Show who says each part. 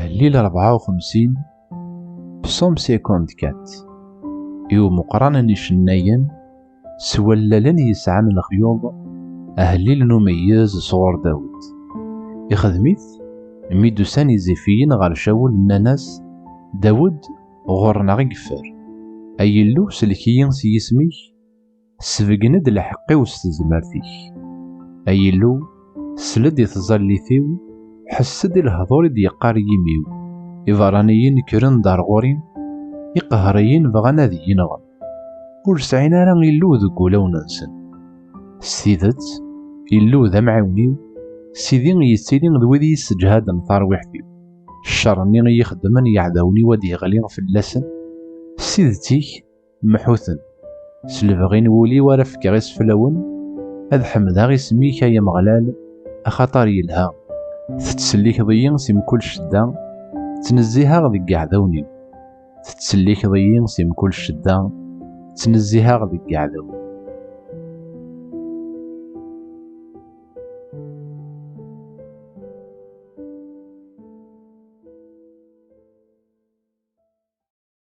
Speaker 1: أهليل 54 بصوم 54 إيو مقران يشناين سوللن يسعان الخيوض أهليل نميز صغر داود يخدميت ميدو ساني زيفيين غار شاول الناس داود غورنا غيقفر أيلو سلكيين سيسميك سفقند الحقي وستزمر فيك أيلو سلد يتظلي فيو حسد الهضور ديقار يميو إفرانيين كرن دار غورين إقهريين بغانا ذي ينغم ور سعينا راه إلو ذكو لو ننسن سيدت إلو ذا معاونيو سيدين يستيدين ذوذي يسجهاد نطار وحفيو الشرني يخدمن يعداوني ودي غلين في اللسن سيدتيك محوثن سلفغين ولي ورفك غيس فلون أذ حمدا غي سميك يا مغلال أخطار يلها تتسليك ضيين سيم كل شدة تنزيها غذي قعدوني تتسليك ضيين سيم كل شدة تنزيها غذي قعدوني